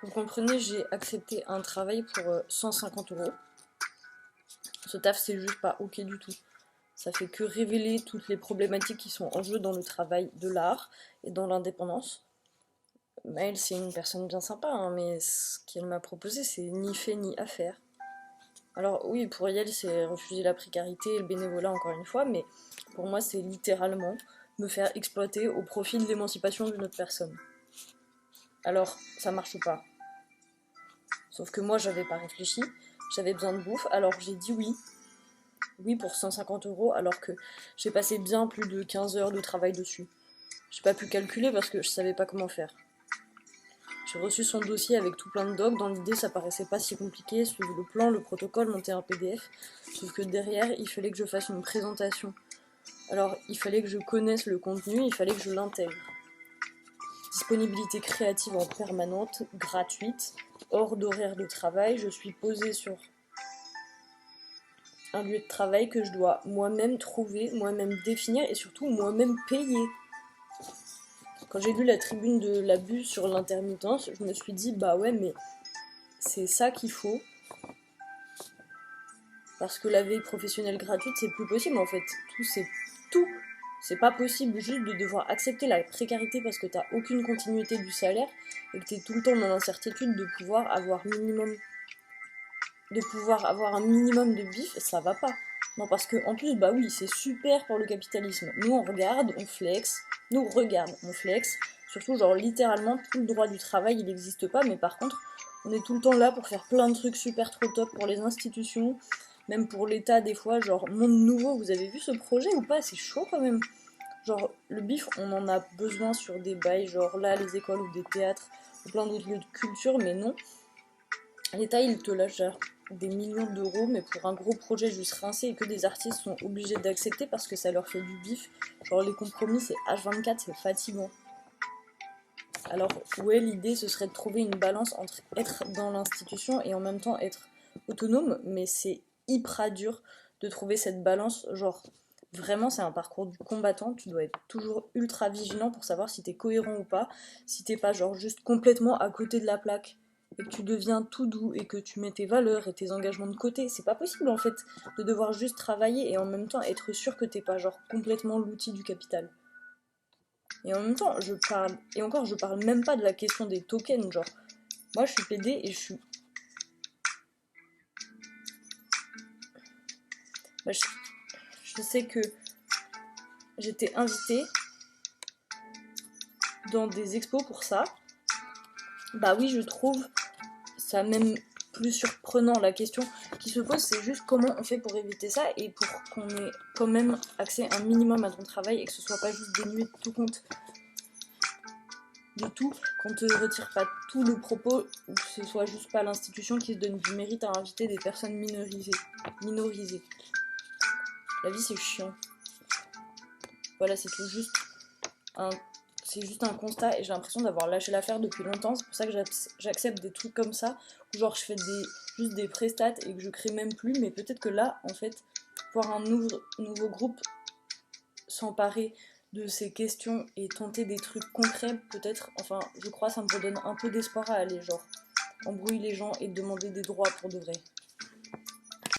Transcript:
Vous comprenez, j'ai accepté un travail pour 150 euros. Ce taf, c'est juste pas ok du tout. Ça fait que révéler toutes les problématiques qui sont en jeu dans le travail de l'art et dans l'indépendance. Elle, c'est une personne bien sympa, hein, mais ce qu'elle m'a proposé, c'est ni fait ni à faire. Alors oui, pour elle, c'est refuser la précarité et le bénévolat encore une fois, mais pour moi, c'est littéralement me faire exploiter au profit de l'émancipation d'une autre personne. Alors, ça marche pas. Sauf que moi, j'avais pas réfléchi, j'avais besoin de bouffe, alors j'ai dit oui. Oui pour 150 euros, alors que j'ai passé bien plus de 15 heures de travail dessus. J'ai pas pu calculer parce que je savais pas comment faire. J'ai reçu son dossier avec tout plein de docs, dans l'idée ça paraissait pas si compliqué, suivre le plan, le protocole, monter un PDF, sauf que derrière il fallait que je fasse une présentation. Alors il fallait que je connaisse le contenu, il fallait que je l'intègre. Disponibilité créative en permanente, gratuite, hors d'horaire de travail, je suis posée sur un lieu de travail que je dois moi-même trouver, moi-même définir et surtout moi-même payer. Quand j'ai lu la tribune de l'abus sur l'intermittence, je me suis dit bah ouais mais c'est ça qu'il faut. Parce que la veille professionnelle gratuite c'est plus possible en fait. Tout. C'est pas possible juste de devoir accepter la précarité parce que t'as aucune continuité du salaire et que t'es tout le temps dans l'incertitude de pouvoir avoir un minimum de bif, ça va pas. Non, parce que en plus, bah oui, c'est super pour le capitalisme. Nous, on regarde, on flex. Nous, regarde, on flex. Surtout, genre, littéralement, tout le droit du travail, il n'existe pas, mais par contre, on est tout le temps là pour faire plein de trucs super trop top pour les institutions, même pour l'État, des fois, genre, Monde Nouveau, vous avez vu ce projet ou pas? C'est chaud quand même. Genre, le bif, on en a besoin sur des bails, genre là, les écoles ou des théâtres, ou plein d'autres lieux de culture, mais non. L'État, il te lâche des millions d'euros, mais pour un gros projet juste rincé et que des artistes sont obligés d'accepter parce que ça leur fait du bif. Genre les compromis, c'est H24, c'est fatigant. Alors, ouais, l'idée, ce serait de trouver une balance entre être dans l'institution et en même temps être autonome, mais c'est hyper dur de trouver cette balance. Genre, vraiment, c'est un parcours du combattant. Tu dois être toujours ultra vigilant pour savoir si t'es cohérent ou pas, si t'es pas genre juste complètement à côté de la plaque et que tu deviens tout doux et que tu mets tes valeurs et tes engagements de côté. C'est pas possible en fait de devoir juste travailler et en même temps être sûr que t'es pas genre complètement l'outil du capital. Et en même temps, je parle même pas de la question des tokens, genre, moi je suis PD et bah, je sais que j'étais invitée dans des expos pour ça. Bah oui, je trouve ça même plus surprenant. La question qui se pose, c'est juste comment on fait pour éviter ça et pour qu'on ait quand même accès un minimum à ton travail et que ce soit pas juste dénué de tout compte de tout, qu'on te retire pas tout le propos, ou que ce soit juste pas l'institution qui se donne du mérite à inviter des personnes minorisées. La vie c'est chiant. Voilà, un, c'est juste un constat et j'ai l'impression d'avoir lâché l'affaire depuis longtemps. C'est pour ça que j'accepte des trucs comme ça, où genre je fais juste des prestats et que je crée même plus, mais peut-être que là, en fait, voir un nouveau groupe s'emparer de ces questions et tenter des trucs concrets, peut-être, enfin, je crois, ça me redonne un peu d'espoir à aller, genre, embrouiller les gens et demander des droits pour de vrai.